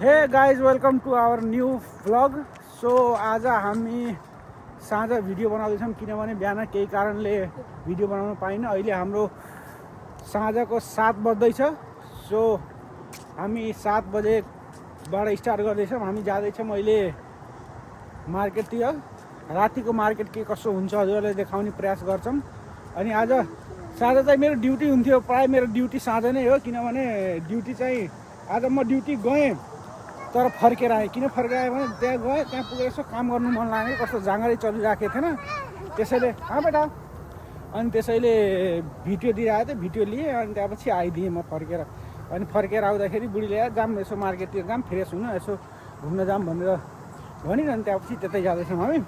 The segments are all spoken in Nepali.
हे guys welcome to our new vlog. So आज हामी साँझ भिडियो बनाउँदैछौँ किनभने बिहान केही कारणले भिडियो बनाउन पाइनँ। अहिले हाम्रो साँझको 7 बज्दैछ। सो हामी 7 बजेबाट स्टार्ट गर्दैछौँ। हामी जाँदैछौँ अहिले मार्केटतिर। रातिको मार्केट के कसो हुन्छ हजुरहरूले देखाउने प्रयास गर्छौँ। अनि आज साँझ चाहिँ मेरो ड्युटी हुन्थ्यो, प्रायः मेरो ड्युटी साँझ नै हो किनभने ड्युटी चाहिँ आज म ड्युटी गएँ तर फर्केर आएँ। किन फर्केर आएँ भने त्यहाँ गएँ, त्यहाँ पुगेर यसो काम गर्नु मन लाग्यो, कस्तो जाँगरै चलिरहेको थिएन त्यसैले। बेटा अनि त्यसैले भिडियो दिइरहेको थिएँ, भिडियो लिएँ अनि त्यहाँपछि आइदिएँ म फर्केर। अनि फर्केर आउँदाखेरि बुढीले जाम यसो मार्केटतिर जाम, फ्रेस हुनु, यसो घुम्न जाम भनेर भनिन्। अनि त्यहाँपछि त्यतै जाँदैछौँ हामी।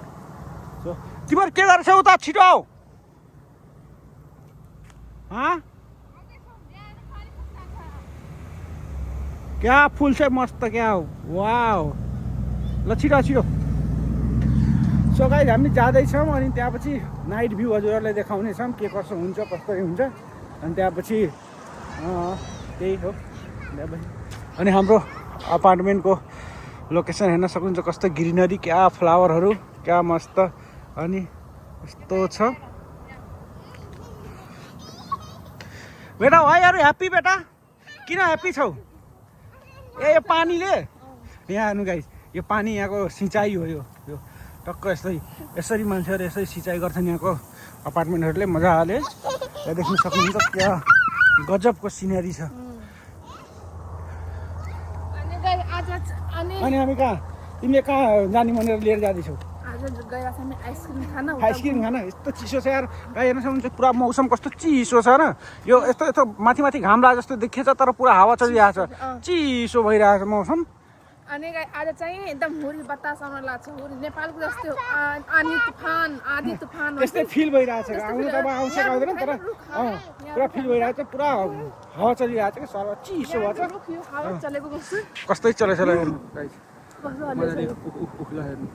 सो तिमीहरू के गर्छौ त, छिटो आऊ। क्या फुल चाहिँ मस्त, क्या हो, वाउ। ल छिटो छिटो। सो गाइस हामी जाँदैछौँ अनि त्यहाँपछि नाइट भ्यू हजुरहरूलाई देखाउनेछौँ के कसो हुन्छ, कसरी हुन्छ। अनि त्यहाँपछि त्यही हो। अनि हाम्रो अपार्टमेन्टको लोकेसन हेर्न सक्नुहुन्छ, कस्तो ग्रिनरी, क्या फ्लावरहरू, क्या मस्त। अनि यस्तो छ बेटा। वाइहरू ह्याप्पी बेटा? किन ह्याप्पी छौ? यो पानीले यहाँ हेर्नु गाइस, यो पानी यहाँको सिँचाइ हो। यो टक्क यसरी मान्छेहरू यसरी सिँचाइ गर्छन् यहाँको अपार्टमेन्टहरूले मजाले। यहाँ देख्न सक्नुहुन्छ क्या गजबको सिनेरी छ। अनि हामी कहाँ, तिमीले कहाँ जाने भनेर लिएर जाँदैछौ? आइसक्रिम खाना। यस्तो चिसो छ यार, गाई हेर्न सक्नुहुन्छ पुरा मौसम कस्तो चिसो छ न। यो यस्तो माथि माथि घाम लाग्यो जस्तो देखिन्छ तर पुरा हावा चलिरहेको छ, चिसो भइरहेको छ मौसम। अनि आज चाहिँ एकदम हुरी बतास आउन लाग्छ। हुरी नेपालको जस्तो आँधी तुफान त्यस्तै फिल भइरहेको छ। आउनु त अब आउँछ आउँदैन तर पुरा फिल भइरहेको छ, पुरा हावा चलिरहेको छ कि सर, चिसो भएको छ। कस्तै चलेछ ल हेर्नु गाइस, मजाले उखला हेर्नु।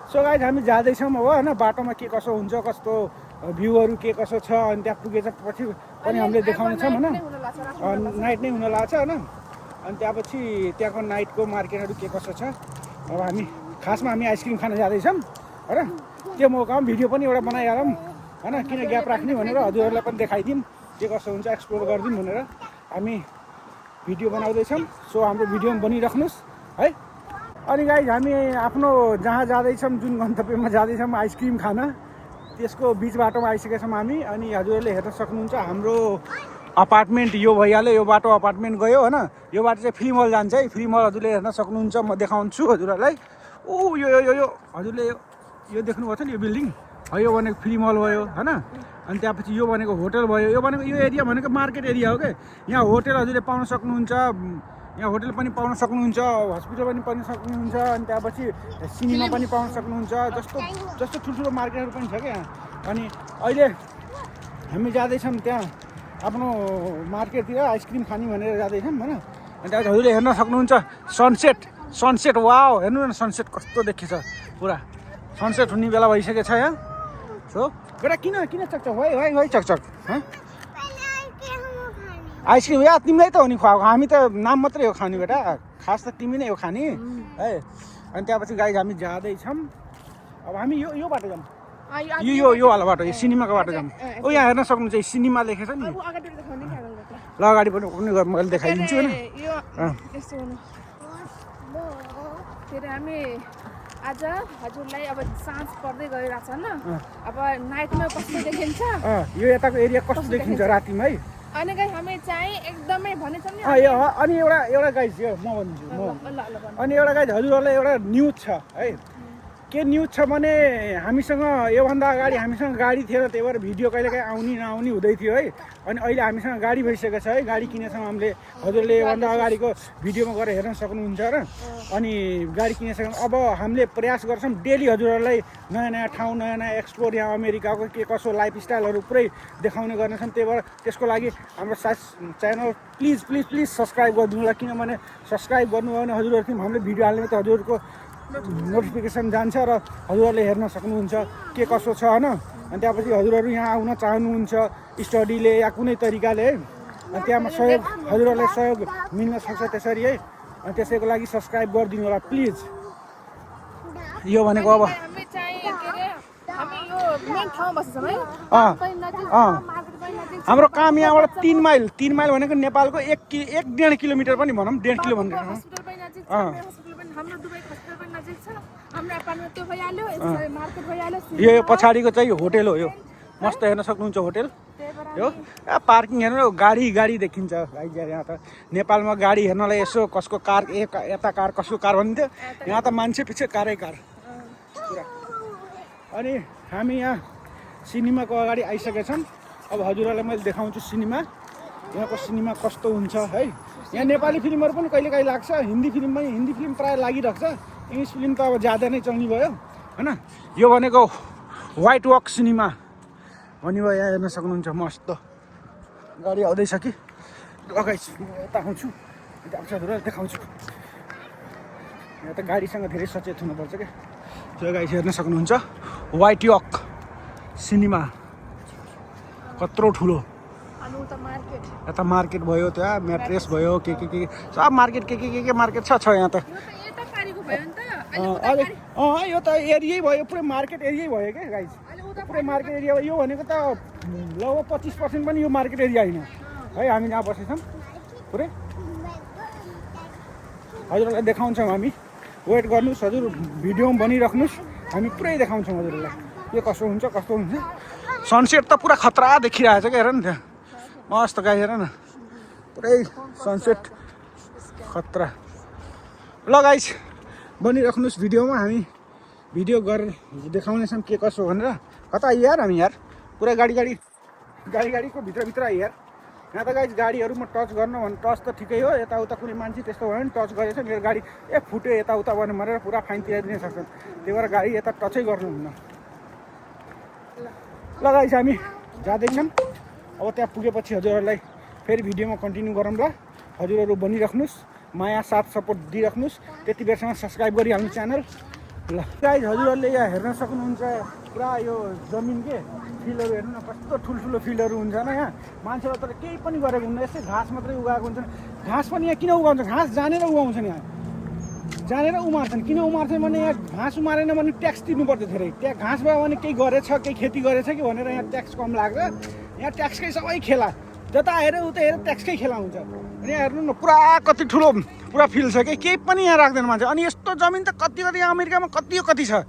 सो गाइस हामी जाँदैछौँ अब होइन, बाटोमा के कसो हुन्छ, कस्तो भ्यूहरू के कसो छ। अनि त्यहाँ पुगेपछि पनि हामीले देखाउनेछौँ होइन, नाइट नै हुन लाग्छ होइन। अनि त्यहाँपछि त्यहाँको नाइटको मार्केटहरू के कसो छ। अब हामी खासमा हामी आइसक्रिम खान जाँदैछौँ होइन। त्यो मौकामा भिडियो पनि एउटा बनाइहालौँ होइन, किन ग्याप राख्ने भनेर हजुरहरूलाई पनि देखाइदिउँ के कसो हुन्छ, एक्सप्लोर गरिदिउँ भनेर हामी भिडियो बनाउँदैछौँ। सो हाम्रो भिडियोमा बनिराख्नुहोस् है। अनि गाइस हामी आफ्नो जहाँ जाँदैछौँ, जुन गन्तव्यमा जाँदैछौँ आइसक्रिम खान, त्यसको बिच बाटोमा आइसकेका छौँ हामी। अनि हजुरहरूले हेर्न सक्नुहुन्छ हाम्रो अपार्टमेन्ट यो भइहाल्यो। यो बाटो अपार्टमेन्ट गयो होइन। यो बाटो चाहिँ फिल्म हल जान्छ है। फिल्म हल हजुरले हेर्न सक्नुहुन्छ, म देखाउँछु हजुरहरूलाई। यो यो यो यो हजुरले यो देख्नुभएको छ नि, यो बिल्डिङ यो भनेको फिल्म हल भयो होइन। अनि त्यहाँपछि यो भनेको होटल भयो। यो भनेको यो एरिया भनेको मार्केट एरिया हो क्या। यहाँ होटल हजुरले पाउन सक्नुहुन्छ, यहाँ होटल पनि पाउन सक्नुहुन्छ, हस्पिटल पनि पाउन सक्नुहुन्छ। अनि त्यहाँपछि सिनेमा पनि पाउन सक्नुहुन्छ। जस्तो ठुल्ठुलो मार्केटहरू पनि छ क्या यहाँ। अनि अहिले हामी जाँदैछौँ त्यहाँ आफ्नो मार्केटतिर आइसक्रिम खाने भनेर जाँदैछौँ होइन। अनि त्यहाँ हजुरले हेर्न सक्नुहुन्छ सनसेट वाउ, हेर्नु न सनसेट कस्तो देखिन्छ। पुरा सनसेट हुने बेला भइसकेको छ यहाँ। सो बेटा किन चकचक है चकचक आइसक्रिम या तिमीलाई त हो नि खुवाएको, हामी त नाम मात्रै हो खाने बेटा, खास त तिमी नै हो खाने है। अनि त्यहाँपछि गाइस हामी जाँदैछौँ। अब हामी यो बाटो जाऊँ, यो वाला बाटो, यो सिनेमाको बाटो जाऊँ। यहाँ हेर्न सक्नुहुन्छ सिनेमा लेखेछ नि, ल अगाडि पनि मैले देखाइदिन्छु होइन। हामी आज हजुरलाई अब साँझ पर्दै गइरहेको छ नि, अब नाइटमा कस्तो देखिन्छ, यो यताको एरिया कस्तो देखिन्छ रातिमा है। अनि गाइस हामी चाहिँ एकदमै भनेछौँ नि। अनि एउटा गाइस यो म भन्छु अनि एउटा गाइस हजुरहरूलाई एउटा न्युज छ है। के न्युज छ भने हामीसँग योभन्दा अगाडि हामीसँग गाडी थिएन, त्यही भएर भिडियो कहिलेकाहीँ आउने नआउने हुँदै थियो है। अनि अहिले हामीसँग गाडी भइसकेको छ है, गाडी किनेछौँ हामीले। हजुरले योभन्दा अगाडिको भिडियोमा गएर हेर्न सक्नुहुन्छ र। अनि गाडी किनेछौँ। अब हामीले प्रयास गर्छौँ डेली हजुरहरूलाई नयाँ नयाँ ठाउँ, नयाँ नयाँ एक्सप्लोर, यहाँ अमेरिकाको के कसो लाइफस्टाइलहरू पुरै देखाउने गर्नेछौँ। त्यही भएर त्यसको लागि हाम्रो च्यानल प्लिज सब्सक्राइब गरिदिनु होला। किनभने सब्सक्राइब गर्नुभयो भने हजुरहरू हामीले भिडियो हाल्ने त हजुरहरूको नोटिफिकेसन जान्छ र हजुरहरूले हेर्न सक्नुहुन्छ के कसो छ होइन। अनि त्यहाँपछि हजुरहरू यहाँ आउन चाहनुहुन्छ स्टडीले या कुनै तरिकाले अनि त्यहाँ सहयोग हजुरहरूलाई सहयोग मिल्न सक्छ त्यसरी है। अनि त्यसैको लागि सब्सक्राइब गरिदिनु होला प्लिज। यो भनेको अब हामी चाहिँ के अरे हामी यो मेन ठाउँमा बस्छौँ है। अँ पनि नजिक छ, अँ मार्केट पनि नजिक छ। हाम्रो काम यहाँबाट 3 माइल 3 माइल भनेको नेपालको 1.5 किलोमिटर पनि भनौँ 1.5 किलोमिटर हस्पिटल पनि नजिक छ, मेरो हस्पिटल पनि हाम्रो दुबई हस्पिटल पनि नजिक छ। हाम्रो एपार्टमेन्ट त्यो भइहाल्यो, यसरी मार्केट भइहाल्यो। यो पछाडिको चाहिँ होटेल हो। यो मस्त हेर्न सक्नुहुन्छ होटेल त्यही भएर यो। पार्किङ हेर्नु गाडी देखिन्छ गाइज। यहाँ त नेपालमा गाडी हेर्नलाई यसो कसको कार यता कार कसको कार भन्थ्यो, यहाँ त मान्छे पछि कारै कार पुरा। अनि हामी यहाँ सिनेमाको अगाडि आइसकेछौँ। अब हजुरहरूलाई मैले देखाउँछु सिनेमा, यहाँको सिनेमा कस्तो हुन्छ है। यहाँ नेपाली फिल्महरू पनि कहिले काहीँ लाग्छ, हिन्दी फिल्म पनि, हिन्दी फिल्म प्रायः लागिरहेको छ। इङ्ग्लिस फिल्म त अब ज्यादा नै चल्ने भयो होइन। यो भनेको व्हाइट वक सिनेमा भन्ने भयो। यहाँ हेर्न सक्नुहुन्छ मस्त गाडी आउँदैछ कि लगाइछु म यता आउँछु हजुरहरूलाई देखाउँछु। यहाँ त गाडीसँग धेरै सचेत हुनुपर्छ क्या। त्यो गाडी हेर्न सक्नुहुन्छ व्हाइट वक सिनेमा कत्रो ठुलो। अनि उता मार्केट, यता मार्केट भयो, त्यहाँ म्याट्रेस भयो, के सब मार्केट के मार्केट छ यहाँ त। यो त यता पारिको भयो नि त। यो त एरियै भयो, पुरै मार्केट एरियै भयो क्या गाइज। अहिले उता पुरै मार्केट एरिया यो भनेको त लगभग 25% पनि यो मार्केट एरिया होइन है। हामी यहाँ बसेछौँ पुरै। हजुरहरूलाई देखाउँछौँ हामी, वेट गर्नुहोस् हजुर, भिडियोमा बनिराख्नुहोस्, हामी पुरै देखाउँछौँ हजुरहरूलाई के कसो हुन्छ कस्तो हुन्छ। सनसेट त पुरा खतरा देखिरहेछ क्या, हेर न त्यहाँ मस्त गाई, हेर न पुरै सनसेट खतरा। ल गाइस बनिराख्नुहोस् भिडियोमा, हामी भिडियो गरेर देखाउनेछौँ के कसो भनेर। कता यार हामी यार पुरै गाडीको भित्रभित्र यार। यहाँ त गाइस गाडीहरूमा टच गर्न भने टच त ठिकै हो, यताउता कुनै मान्छे त्यस्तो भयो भने टच गरेछ मेरो गाडी फुट्यो यताउता भन्यो भनेर पुरा फाइन तिराइदिन सक्छन्। त्यही भएर गाडी यता टचै गर्नुहुन्न। ल गाइस हामी जाँदैछौँ। अब त्यहाँ पुगेपछि हजुरहरूलाई फेरि भिडियोमा कन्टिन्यू गरौँ ल। हजुरहरू बनिराख्नुहोस्, माया साथ सपोर्ट दिइराख्नुहोस्, त्यति बेरसम्म सब्सक्राइब गरिहाल्नु च्यानल ल। गाइस हजुरहरूले यहाँ हेर्न सक्नुहुन्छ पुरा यो जमिन के फिल्डहरू हेर्नु न कस्तो ठुल्ठुलो फिल्डहरू हुन्छ न। यहाँ मान्छेले तर केही पनि गरेको हुन्न, यस्तै घाँस मात्रै उगाएको हुन्छ। घाँस पनि यहाँ किन उगाउँछ, घाँस जानेर उगाउँछन्, यहाँ जानेर उमार्छन्। किन उमार्छन् भने यहाँ घाँस उमारेन भने ट्याक्स तिर्नुपर्छ धेरै। त्यहाँ घाँस भयो भने केही गरेछ, केही खेती गरेछ कि भनेर यहाँ ट्याक्स कम लाग्छ। यहाँ ट्याक्सकै सबै खेला, जता हेऱ्यो उता हेऱ्यो ट्याक्सकै खेला हुन्छ। अनि यहाँ हेर्नु न पुरा कति ठुलो पुरा फिल्ड छ कि केही पनि यहाँ राख्दैन मान्छे। अनि यस्तो जमिन त कति यहाँ अमेरिकामा कति छ,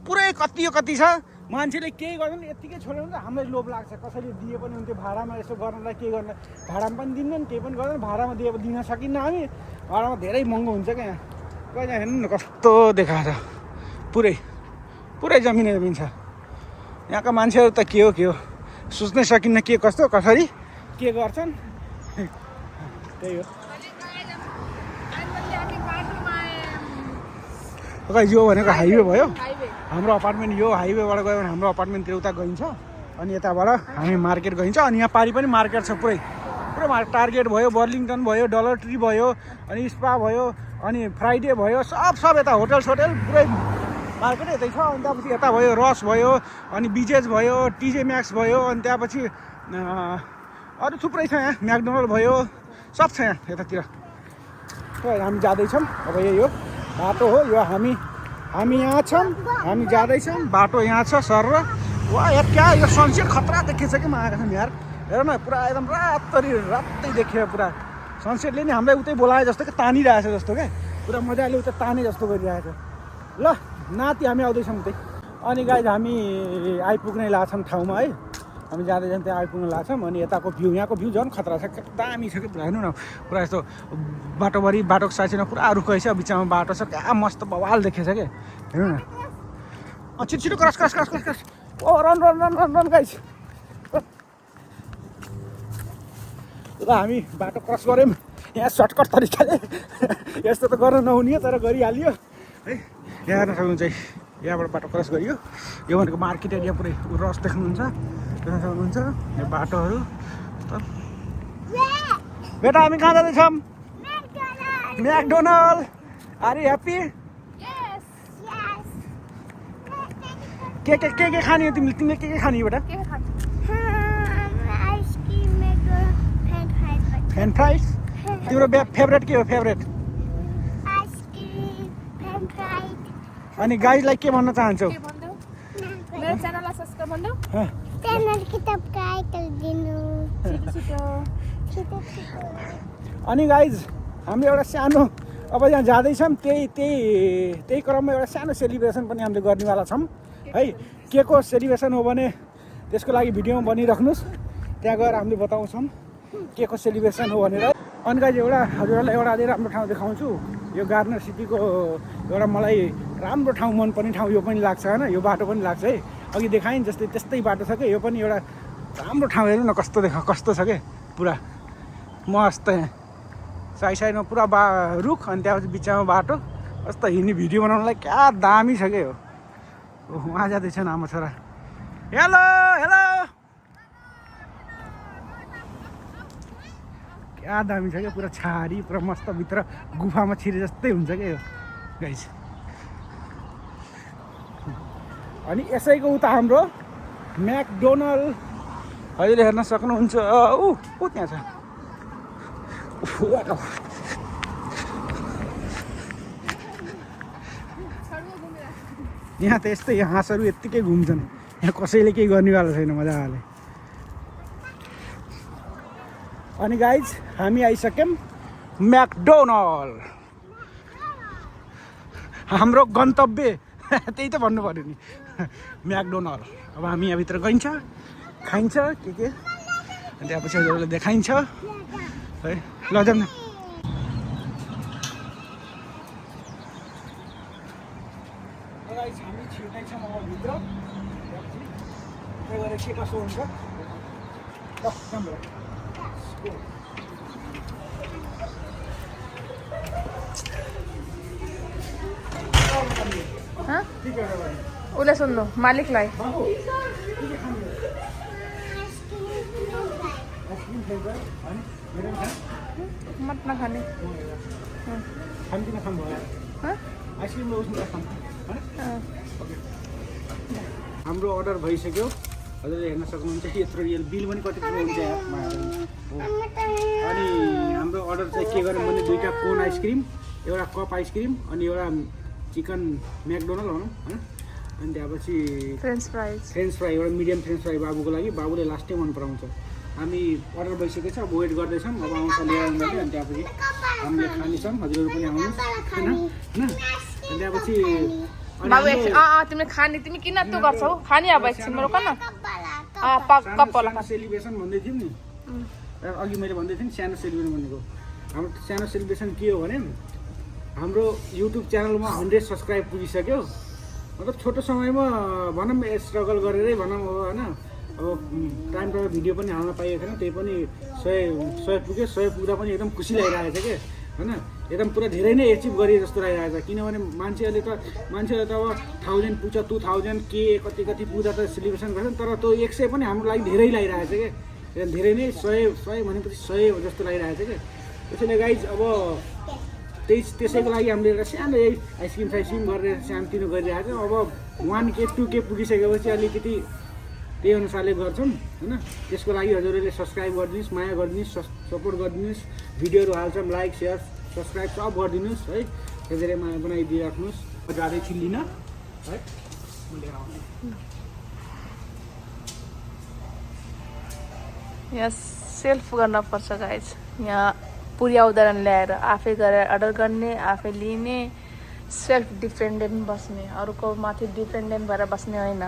पुरै कति छ। मान्छेले केही गर्दैन, यत्तिकै छोड्यो भने त हामीलाई लोभ लाग्छ। कसैले दिए पनि हुन्थ्यो भाडामा यसो गर्नलाई, केही गर्न भाडामा पनि दिँदैन, केही पनि गर्दैन। भाडामा दिए दिन सकिन्न हामी, भाडामा धेरै महँगो हुन्छ क्या यहाँ। यहाँ हेर्नु न कस्तो देखाएको छ, पुरै जमिन छ। यहाँका मान्छेहरू त के हो सोच्नै सकिन्न के कस्तो कसरी के गर्छन्। त्यही हो गाइस। यो भनेको हाइवे भयो, हाम्रो अपार्टमेन्ट यो हाइवेबाट गयो भने हाम्रो अपार्टमेन्टतिर उता गइन्छ। अनि यताबाट हामी मार्केट गइन्छ। अनि यहाँ पारि पनि मार्केट छ पुरै टार्गेट भयो, बर्लिङटन भयो, डलर ट्री भयो, अनि स्पा भयो, अनि फ्राइडे भयो, सब यता होटल पुरै मार्केट यतै छ। अनि त्यहाँपछि यता भयो रस भयो, अनि बिजेज भयो, टिजे म्याक्स भयो, अनि त्यहाँपछि अरू थुप्रै छ। यहाँ म्याकडोनल्ड भयो, सब छ यहाँ यतातिर। हामी जाँदैछौँ। अब यही हो बाटो हो यो, हामी यहाँ छौँ, हामी जाँदैछौँ। बाटो यहाँ छ सर र वा यार क्या यो सनसेट खतरा देखिएछ कि आएका छौँ यार। हेर न पुरा एकदम रातै देखियो पुरा सनसेटले नि हामीलाई उतै बोलाए जस्तो कि तानिरहेछ जस्तो क्या, पुरा मजाले उता ताने जस्तो गरिरहेछ। ल नाति हामी आउँदैछौँ उतै। अनि गाइज हामी आइपुग्नै लाग्छौँ ठाउँमा है। हामी जाँदैछौँ त्यहाँ आइपुग्न लाग्छौँ। अनि यताको भ्यू, यहाँको भ्यू झन् खतरा छ, दामी छ कि पुरा। हेर्नु न पुरा यस्तो बाटोको साइडमा पुरा रुख रहेछ, बिचमा बाटो छ, क्या मस्त बवाल देखेछ क्या। हेर्नु न छिटो क्रस ओ रन गाइस। ल हामी बाटो क्रस गऱ्यौँ यहाँ सर्टकट तरिकाले। यस्तो त गर्न नहुने तर गरिहालियो है। यहाँ हेर्न सक्नुहुन्छ यहाँबाट बाटो क्रस गरियो। यो भनेको मार्केट एरिया पुरै रस देख्नुहुन्छ, हेर्न सक्नुहुन्छ यो बाटोहरू। बेटा हामी कहाँ जाँदैछौँ? म्याकडोनल्ड। Are you happy? के खाने हो तिमीले के खाने हो बेटा? फ्रेन्च फ्राइज तिम्रो फेभरेट के हो फेभरेट अनि गाइजलाई के भन्न चाहन्छौ के भन्देऊ मेरो च्यानललाई सब्स्क्राइब भन्देऊ अनि गाइज हामीले एउटा सानो अब यहाँ जाँदैछौँ त्यही क्रममा एउटा सानो सेलिब्रेसन पनि हामीले गर्नेवाला छौँ है के को सेलिब्रेसन हो भने त्यसको लागि भिडियोमा बनिराख्नुहोस् त्यहाँ गएर हामीले बताउँछौँ के को सेलिब्रेसन हो भनेर अनि गाइज हजुरहरूलाई एउटा अझै राम्रो ठाउँ देखाउँछु यो गार्डनर सिटीको एउटा मलाई राम्रो ठाउँ मन पर्ने ठाउँ यो पनि लाग्छ होइन यो बाटो पनि लाग्छ है अघि देखाएँ जस्तै त्यस्तै बाटो छ कि यो पनि एउटा राम्रो ठाउँ हेर्नु न कस्तो छ कि पुरा मस्त साइडमा पुरा रुख अनि त्यहाँपछि बिचमा बाटो कस्तो हिँड्ने भिडियो बनाउनलाई क्या दामी छ कि हो उहाँ जाँदैछन् आमा छोरा हेलो हेलो क्या दामी छ क्या पुरा छारी पुरा मस्त भित्र गुफामा छिरे जस्तै हुन्छ क्या यो गाइस अनि यसैको उता हाम्रो म्याकडोनल्ड अहिले हेर्न सक्नुहुन्छ ऊ त्यहाँ छ यहाँ त यस्तै हाँसहरू यत्तिकै घुम्छन् यहाँ कसैले केही गर्नेवाला छैन मजाले अनि गाइज हामी आइसक्यौँ म्याकडोनल्ड हाम्रो गन्तव्य त्यही त भन्नु पऱ्यो नि म्याकडोनल्ड अब हामी यहाँभित्र गइन्छ खाइन्छ के अनि त्यहाँपछि हजुरहरूले देखाइन्छ है ल जाऊँ न हामी छिर्दैछौँ अब भित्र त्यही भएर के कसो हुन्छ उसलाई सुन्नु मालिकलाई मत नखाने हाम्रो अर्डर भइसक्यो हजुरले हेर्न सक्नुहुन्छ यत्रो रियल बिल पनि कति हुन्छ अनि हाम्रो अर्डर चाहिँ के गर्यौँ भने 2टा कोन आइसक्रिम एउटा कप आइसक्रिम अनि एउटा चिकन म्याकडोनल्ड भनौँ होइन अनि त्यहाँपछि फ्रेन्च फ्राई एउटा मिडियम फ्रेन्च फ्राई बाबुको लागि बाबुले लास्टै मन पराउँछ हामी अर्डर भइसकेको छ अब वेट गर्दैछौँ अब आउँछ लिएर आउँदैन अनि त्यहाँपछि हामीले खानेछौँ हजुरहरू पनि आउनुहोस् होइन अनि त्यहाँपछि तिमीले खाने तिमी किन त्यो गर्छौ खाने अब एकछिन रोक न सेलिब्रेसन भन्दै थियौँ नि अघि मैले भन्दै थिएँ नि सानो सेलिब्रेसन भनेको हाम्रो सानो सेलिब्रेसन के हो भने हाम्रो युट्युब च्यानलमा 100 सब्सक्राइब पुगिसक्यो मतलब छोटो समयमा भनौँ स्ट्रगल गरेरै भनौँ होइन अब टाइम भिडियो पनि हाल्न पाइएको थिएन त्यही पनि 100 पुग्यो 100 पुग्दा पनि एकदम खुसी लागिरहेको छ क्या होइन एकदम पुरा धेरै नै एचिभ गरे जस्तो लागिरहेको छ किनभने मान्छेहरूले त अब 1000 पुग्छ 2000 के कति पुग्दा त सेलिब्रेसन गर्छन् तर त्यो 100 पनि हाम्रो लागि धेरै लागिरहेको छ क्या एकदम धेरै नै 100 भनेपछि 100 जस्तो लागिरहेको छ क्या त्यसैले गाइज अब त्यसैको लागि हामीले एउटा सानो आइसक्रिम गरेर सानोतिनो गरिरहेको छौँ अब 1K 2K पुगिसकेपछि अलिकति त्यही अनुसारले गर्छौँ होइन त्यसको लागि हजुरहरूले सब्सक्राइब गरिदिनुहोस् माया गरिदिनुहोस् सपोर्ट गरिदिनुहोस् भिडियोहरू हाल्छौँ लाइक सेयर सब्सक्राइब सब गरिदिनुहोस् है धेरै माया बनाइदिइराख्नुहोस् जाँदैछु लिन है यहाँ सेल्फ गर्नुपर्छ गाइज यहाँ पुर्याउँदैन ल्याएर आफै गरेर अर्डर गर्ने आफै लिने सेल्फ डिपेन्डेन्ट बस्ने अरूको माथि डिपेन्डेन्ट भएर बस्ने होइन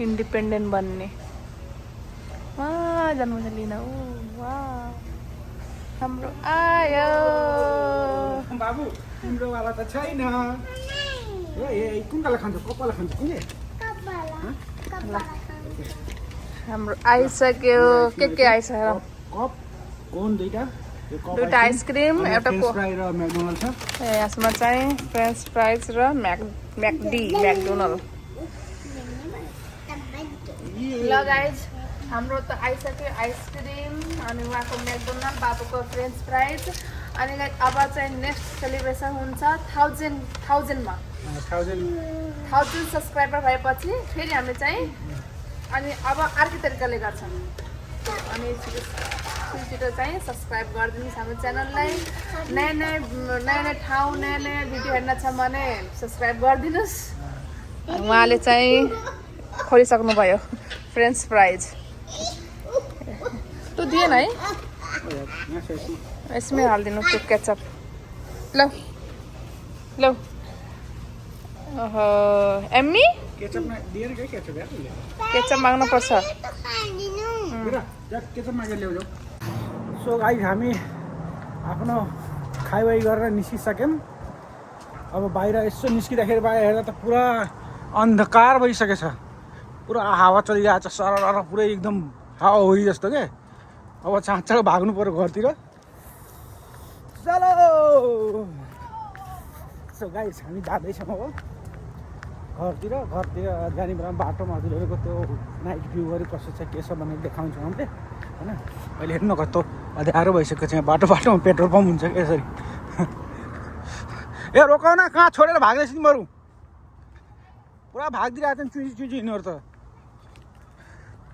इन्डिपेन्डेन्ट बन्ने जन्म लिन हाम्रो आयो बाबु तिम्रो वाला त छैन कुन काला खान्छ कपाला खान्छ कुन हाम्रो आइसक्यो के आइसक्यो कप कोन दुईटा आइसक्रिम एउटा फ्राई र म्याकडोनल्ड छ यसमा चाहिँ फ्रेन्च फ्राइज र म्याकडोनल्ड ल गाइज हाम्रो त आइसक्यो आइसक्रिम अनि उहाँको म्याकडोनल्ड बाबुको फ्रेन्च फ्राइज अनि अब चाहिँ नेक्स्ट सेलिब्रेसन हुन्छ 1000 सब्सक्राइबर भएपछि फेरि हामी चाहिँ अनि अब अर्कै तरिकाले गर्छौँ अनि छिटो चाहिँ सब्सक्राइब गरिदिनुहोस् हाम्रो च्यानललाई। नयाँ नयाँ ठाउँ नयाँ नयाँ भिडियो हेर्न छ भने सब्सक्राइब गरिदिनुहोस्। उहाँले चाहिँ खोलिसक्नुभयो फ्रेन्च फ्राइज। त्यो दिएन है, यसमै हालिदिनु त्यो केचप। ल ल एम्मी केचप दिएर के केचप यार केचप माग्नुपर्छ। केचप मागेर ल्याउ। सो गाइस हामी आफ्नो खाइवाई गरेर निस्किसक्यौँ। अब बाहिर यसो निस्किँदाखेरि बाहिर हेर्दा त पुरा अन्धकार भइसकेछ। पुरा हावा चलिरहेको छ सरर, पुरै एकदम हावाहुरी जस्तो के। अब चाँचो भाग्नु पऱ्यो घरतिर। चलो सो गाइस हामी जाँदैछौँ अब घरतिर जाने बेलामा बाटोमा हजुरहरूको त्यो नाइट भ्यूहरू कसो छ के छ भनेर देखाउँछौँ हामीले होइन। अहिले हेर्नु न कस्तो अँध्यारो भइसकेको छ यहाँ। बाटोमा पेट्रोल पम्प हुन्छ कि यसरी। ए रोकाउ न, कहाँ छोडेर भाग्दैछ नि बरु। पुरा भागिदिरहेको छ नि चुची यिनीहरू त।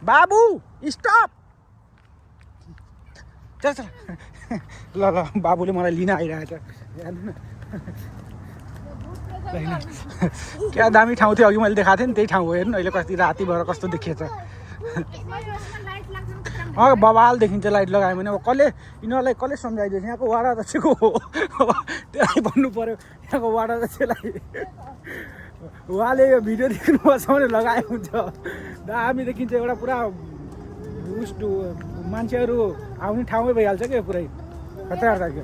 बाबु स्टप। चल चल ल ल बाबुले मलाई लिन आइरहेको छ हेर्नु न। क्या दामी ठाउँ थियो अघि मैले देखाएको थिएँ नि, त्यही ठाउँ हो। हेर्नु अहिले कति राति भएर कस्तो देखिएछ। बवाल देखिन्छ लाइट लगायो भने। अब यिनीहरूलाई कसले सम्झाइदिएछ यहाँको वाडा अध्यक्षको हो। त्यसलाई भन्नु पऱ्यो यहाँको वाडा अध्यक्षलाई। उहाँले यो भिडियो देख्नुपर्छ भने लगाएको हुन्छ। दामी देखिन्छ एउटा पुरा उस्तो मान्छेहरू आउने ठाउँमै भइहाल्छ क्या पुरै खतरा लाग्यो।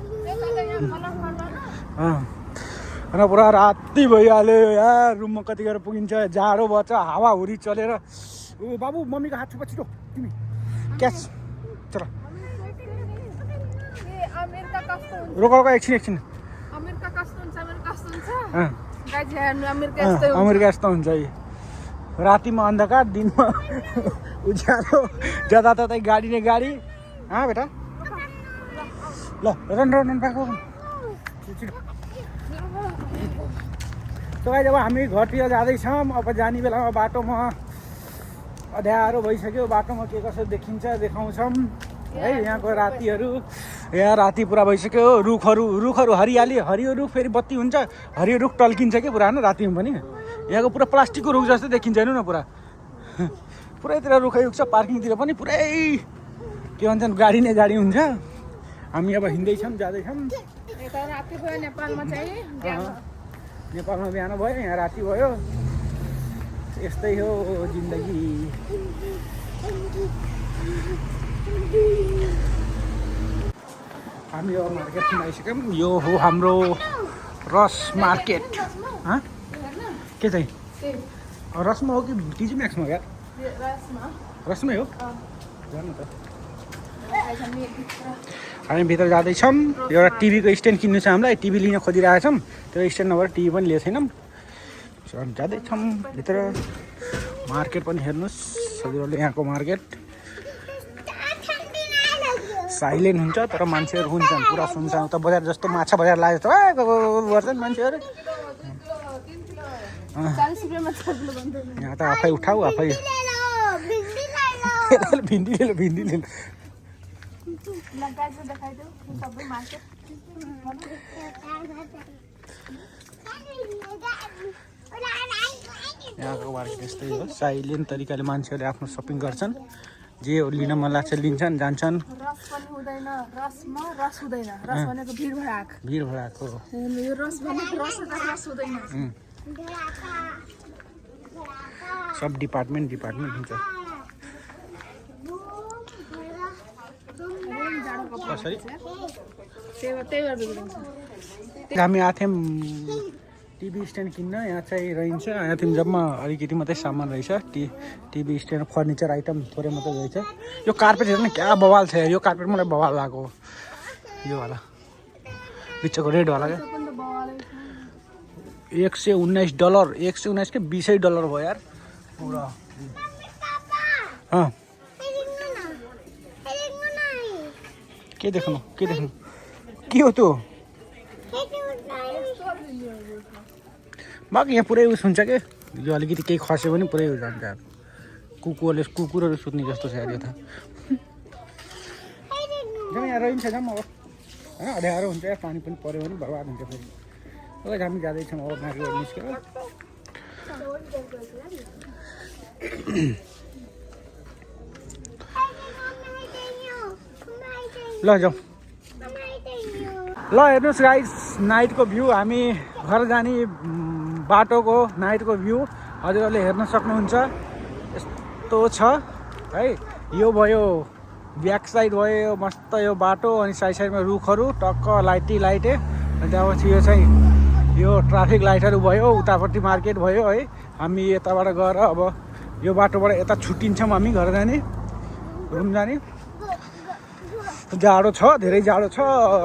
अनि पुरा राति भइहाल्यो यार। रुममा कतिखेर पुगिन्छ, जाडो भएछ, हावाहुरी चलेर। ऊ बाबु मम्मीको हात छुपा छिटो तिमी क्याच। चल रोकाउका एकछिन। अमेरिका यस्तो हुन्छ है। रातिमा अन्धकार, दिनमा उज्यालो, जताततै गाडी नै गाडी। बेटा ल रन पाएको छिटो। तो गाइस अब हामी घरतिर जाँदैछौँ। अब जाने बेलामा बाटोमा अँध्यारो भइसक्यो। बाटोमा के कसो देखिन्छ देखाउँछौँ है। यहाँको रातिहरू, यहाँ राति पुरा भइसक्यो। रुखहरू हरियो रुख फेरि बत्ती हुन्छ, हरियो रुख टल्किन्छ कि पुरा होइन रातिमा पनि। यहाँको पुरा प्लास्टिकको रुख जस्तो देखिन्छ हेर्नु न। पुरैतिर रुखै रुख छ। पार्किङतिर पनि पुरै के भन्छन् गाडी नै गाडी हुन्छ। हामी अब हिँड्दैछौँ जाँदैछौँ। नेपालमा बिहान भयो, यहाँ राति भयो। यस्तै हो जिन्दगी। हामी अब मार्केटमा आइसक्यौँ। यो हो हाम्रो रस मार्केट। के चाहिँ रसमा हो कि टिजी म्याक्समा हो यार? रसमै हो जानु त। हामी भित्र जाँदैछौँ। एउटा टिभीको स्ट्यान्ड किन्नु छ हामीलाई। टिभी लिन खोजिरहेछौँ, त्यो स्ट्यान्ड नभएर टिभी पनि लिएको छैनौँ। जाँदैछौँ भित्र। मार्केट पनि हेर्नुहोस् हजुरहरूले। यहाँको मार्केट साइलेन्ट हुन्छ तर मान्छेहरू हुन्छन् पुरा सुनसान। त बजार जस्तो माछा बजार लाग्यो त गर्छन् मान्छेहरू। यहाँ त आफै उठाऊ आफै। भिन्डी ले लो। यहाँको मार्केट यस्तै हो। साइलेन्ट तरिकाले मान्छेहरूले आफ्नो सपिङ गर्छन्। जे लिन मन लाग्छ लिन्छन् जान्छन्। भिड भडाक हो। सब डिपार्टमेन्ट हुन्छ। हामी आएको थियौँ टिभी स्ट्यान्ड किन्न। यहाँ चाहिँ रहन्छ। यहाँ थियौँ जम्मा अलिकति मात्रै सामान रहेछ। टिभी स्ट्यान्ड फर्निचर आइटम थोरै मात्रै रहेछ। यो कार्पेट हेर्नु क्या बवाल छ। यो कार्पेट मलाई बवाल लाग्यो। यो वाला बिचको रेडवाला क्या $119। 119 के $20 भयो यार पुरा। के देख्नु के हो त्यो? बाँकी यहाँ पुरै उस हुन्छ कि यो अलिकति केही खस्यो भने पुरै जान्छ। कुकुरहरू सुत्ने जस्तो छ यार यो त। जाउँ यहाँ रहिन्छ जाउँ अब होइन अँध्यारो हुन्छ यहाँ पानी पनि पऱ्यो भने बर्बाद हुन्छ फेरि अब हामी जाँदैछौँ अब मार्केट निस्केर ल जाउँ ल हेर्नुहोस् गाइस नाइटको भ्यू हामी घर जाने बाटोको नाइटको भ्यू हजुरहरूले हेर्न सक्नुहुन्छ यस्तो छ है यो भयो ब्याक साइड भयो यो मस्त यो बाटो अनि साइड साइडमा रुखहरू टक्क लाइटे अनि त्यहाँपछि यो चाहिँ यो ट्राफिक लाइटहरू भयो उतापट्टि मार्केट भयो है हामी यताबाट गएर अब यो बाटोबाट यता छुट्टिन्छौँ हामी घर जाने रुम जाने जाडो छ धेरै जाडो छ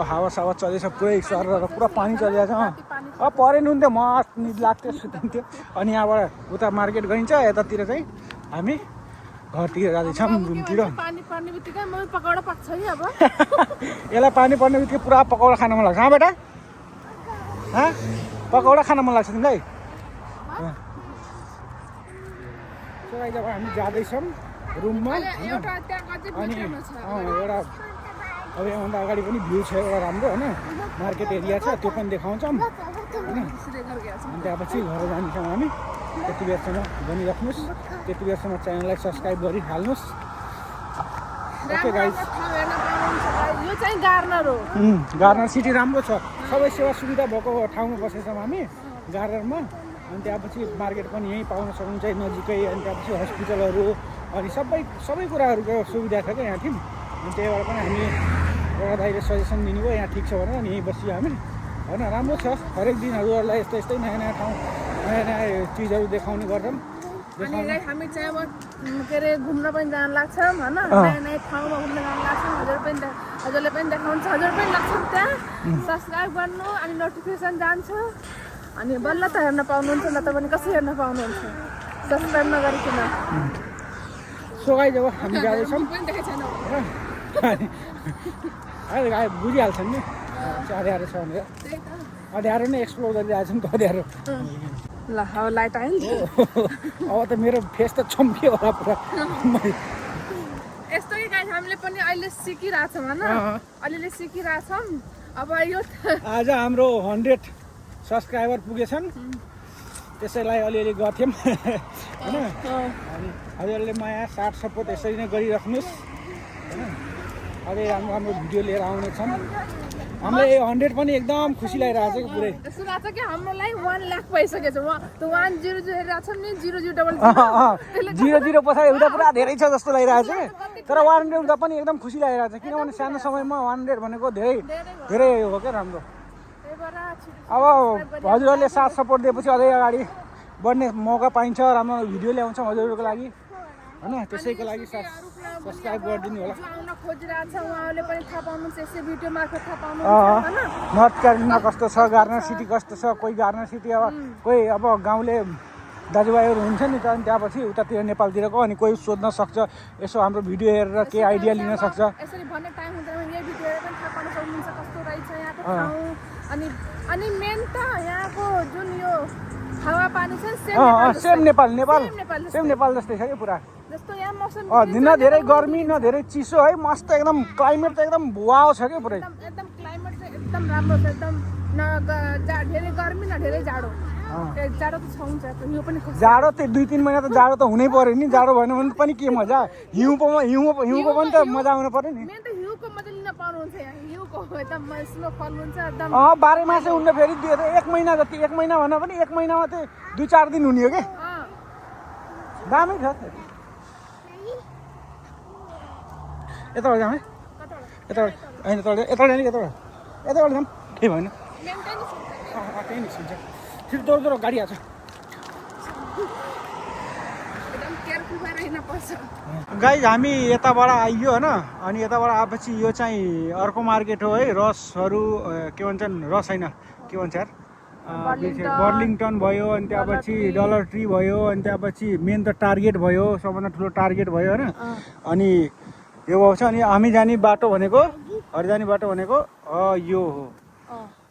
हावा चलेछ पुरै सर पुरा पानी चलिरहेको छ अब परेन हुन्थ्यो मस्त निद लाग्थ्यो सुतिन्थ्यो अनि यहाँबाट उता मार्केट गइन्छ यतातिर चाहिँ हामी घरतिर जाँदैछौँ रुमतिर यसलाई पानी पर्ने बित्तिकै पुरा पकौडा खान मन लाग्छ बेटा पकौडा खान मन लाग्छ तिमीलाई जब हामी जाँदैछौँ रुममा अनि एउटा अब यहाँभन्दा अगाडि पनि भ्यू छ एउटा राम्रो होइन मार्केट एरिया छ त्यो पनि देखाउँछौँ होइन अनि त्यहाँपछि घर जान्छौँ हामी त्यति बेरसम्म भनिराख्नुहोस् त्यति बेरसम्म च्यानललाई सब्सक्राइब गरिहाल्नुहोस् ओके गाइस यो चाहिँ गार्नर हो गार्नर सिटी राम्रो छ सबै सेवा सुविधा भएको ठाउँमा बसेछौँ हामी गार्नरमा अनि त्यहाँपछि मार्केट पनि यहीँ पाउन सक्नुहुन्छ नजिकै अनि त्यहाँपछि हस्पिटलहरू अनि सबै कुराहरूको सुविधा छ क्या यहाँ थियौँ अनि त्यहीबाट पनि हामी एउटा दाइले सजेसन दिनुभयो यहाँ ठिक छ भनेर अनि यहीँ बसियो हामी होइन राम्रो छ हरेक दिन हजुरहरूलाई यस्तै नयाँ नयाँ ठाउँ नयाँ चिजहरू देखाउने गर्छौँ हामी चाहिँ अब के अरे घुम्न पनि जान लाग्छौँ होइन नयाँ नयाँ ठाउँमा घुम्न जान लाग्छौँ हजुरले पनि देखाउँछ हजुर पनि लाग्छौँ त्यहाँ सब्सक्राइब गर्नु अनि नोटिफिकेसन जान्छ अनि बल्ल त हेर्न पाउनुहुन्छ न त पनि कसरी हेर्न पाउनुहुन्छ सब्सक्राइब नगरिकन सो गाइस अब हामी जाँदैछौँ बुझिहाल्छन् नि अँध्यारो छ भनेर अँध्यारो नै एक्सप्लोर गरिरहेको छौँ त अँध्यारो ल अब लाइट आयो नि अब त मेरो फेस त चम्कियो होला पुरा यस्तो कि गाइस हामीले पनि अहिले सिकिरहेछौँ होइन अलिअलि सिकिरहेछौँ अब यो आज हाम्रो 100 सब्सक्राइबर पुगेछन् त्यसैलाई अलिअलि गर्थ्यौँ होइन अनि हजुरहरूले माया साथ सपोर्ट यसरी नै गरिराख्नुहोस् होइन अझै राम्रो राम्रो भिडियो लिएर आउनेछौँ हामीलाई 100 पनि एकदम खुसी लागिरहेको छ कि पुरै यस्तो लाग्छ कि हाम्रोलाई 1 लाख भइसकेछ त्यो 100 हेरिरहेको छ नि 00 पछाडि हुँदा पुरा धेरै छ जस्तो लागिरहेको छ कि तर 100 हुँदा पनि एकदम खुसी लागिरहेको छ किनभने सानो समयमा 100 भनेको धेरै हो क्या राम्रो अब हजुरहरूले साथ सपोर्ट दिएपछि अझै अगाडि बढ्ने मौका पाइन्छ राम्रो भिडियो ल्याउँछौँ हजुरहरूको लागि होइन त्यसैको लागि सब्सक्राइब गरिदिनु होला नर्थ क्यारोलिना कस्तो छ गार्नर सिटी कस्तो छ कोही गार्नर सिटी अब कोही अब गाउँले दाजुभाइहरू हुन्छ नि त अनि त्यहाँपछि उतातिर नेपालतिरको अनि कोही सोध्न सक्छ यसो हाम्रो भिडियो हेरेर केही आइडिया लिन सक्छ अनि मेन त यहाँको जुन यो हावा पानी छ सेम नेपाल जस्तै छ कि पुरा जस्तो यहाँ मौसम न धेरै गर्मी न धेरै चिसो है मस्त एकदम क्लाइमेट त एकदम वाव छ कि पुरै एकदम क्लाइमेट चाहिँ एकदम राम्रो छ एकदम न धेरै गर्मी न धेरै जाडो जाडो त छाउँछ यो पनि जाडो त 2-3 महिना त जाडो त हुनै पर्यो नि जाडो भएन भने पनि के मजा हिउँको पनि त मजा आउनु पर्यो नि मेन त हिउँको मजा लिन पाउनुहुन्छ यहाँ हिउँको एकदम स्नोफल हुन्छ एकदम 12 मासै हुन्न फेरि 1 महिना जति 1 महिना भन्दा पनि 1 महिनामा त 2-4 दिन हुने हो के दामी छ यताबाट जाउँ है यताबाट जाउँ केही भएन त्यही निस्किन्छ फेरि दोहोरो गाडी आएको छ गाइज हामी यताबाट आइयो होइन अनि यताबाट आएपछि यो चाहिँ अर्को मार्केट हो है रसहरू के भन्छन् रस होइन के भन्छ यार बर्लिङटन भयो अनि त्यहाँपछि डलर ट्री भयो अनि त्यहाँपछि मेन त टार्गेट भयो सबभन्दा ठुलो टार्गेट भयो होइन अनि यो भएको छ अनि हामी जाने बाटो भनेको यो हो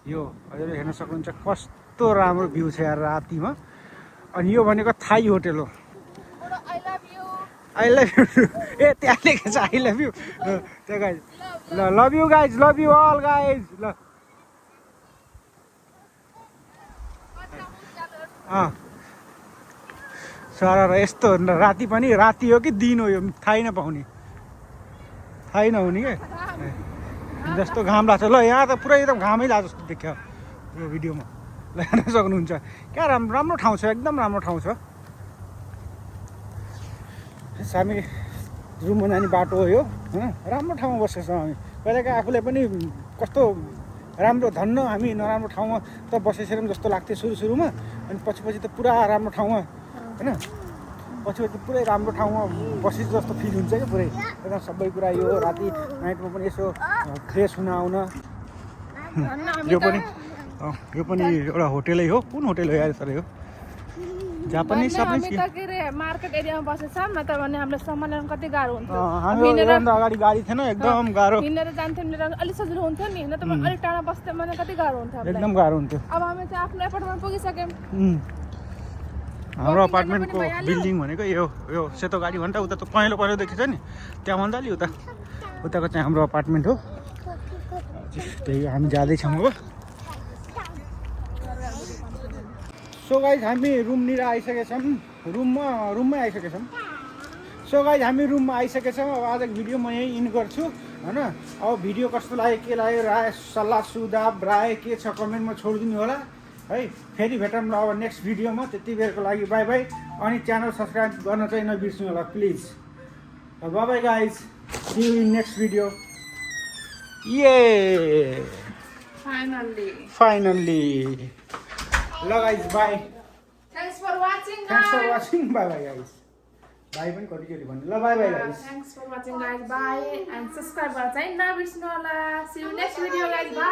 यो हजुरले हेर्न सक्नुहुन्छ कस्तो राम्रो भ्यू छ यार रातिमा अनि यो भनेको थाई होटेल हो आई लभ यु ए त्यहाँ लेखेको छ आई लभ यु त्यो गाइज ल love you guys love you all guys ल सर यस्तो राति पनि राति हो कि दिन हो यो थाहै नपाउने थाहै नहुने के जस्तो घाम लाग्छ ल यहाँ त पुरै एकदम घामै लाग्छ जस्तो देख्यो यो भिडियोमा ल हेर्न सक्नुहुन्छ क्या राम्रो ठाउँ छ एकदम राम्रो ठाउँ छ हामी रुममा जाने बाटो हो यो होइन राम्रो ठाउँमा बसेको छौँ हामी कहिलेकाहीँ आफूलाई पनि कस्तो राम्रो धन्न हामी नराम्रो ठाउँमा त बसेछौँ जस्तो लाग्थ्यो सुरुमा अनि पछि त पुरा राम्रो ठाउँमा होइन पछि पुरै राम्रो ठाउँमा बसेछ जस्तो फिल हुन्छ क्या पुरै एकदम सबै कुरा यो राति नाइटमा पनि यसो फ्रेस हुन आउन यो पनि एउटा होटेलै हो कुन होटेल हो यार सर यो जापानिज मार्केट एरियामा बसेछौँ नत्र भने हामीलाई सामान ल्याउनु कति गाह्रो हुन्थ्यो हामीभन्दा अगाडि गाडी थिएन एकदम गाह्रो हिँडेर जान्थ्यौँ अलिक सजिलो हुन्थ्यो नि नत्र अलिक टाढा बस्थ्यो भने कति गाह्रो हुन्थ्यो एकदम गाह्रो हुन्थ्यो अब हामी चाहिँ आफ्नो एपार्टमेन्ट पुगिसक्यौँ हाम्रो अपार्टमेन्टको बिल्डिङ भनेको यो सेतो गाडी भन्दा उता त पहेँलो देखिन्छ नि त्यहाँभन्दा अलि उताको चाहिँ हाम्रो अपार्टमेन्ट हो त्यही हामी जाँदैछौँ अब सो गाइज हामी रुमनिर आइसकेका छौँ रुममै आइसकेका छौँ सो गाइज हामी रुममा आइसकेका छौँ अब आजको भिडियो म यहीँ इन गर्छु होइन अब भिडियो कस्तो लाग्यो के लाग्यो राय सल्लाह सुझाव राय के छ कमेन्टमा छोडिदिनु होला है फेरि भेटौँ ल अब नेक्स्ट भिडियोमा त्यति बेरको लागि बाई बाई अनि च्यानल सब्सक्राइब गर्न चाहिँ नबिर्सिनु होला please bye bye guys see you in next video ये फाइनल्ली ल guys bye thanks for watching bye bye guys bye पनि कतिचोटि भन्नु ल bye bye guys thanks for watching guys bye and subscribe गर्न चाहिँ नबिर्सिनु होला see you next video guys by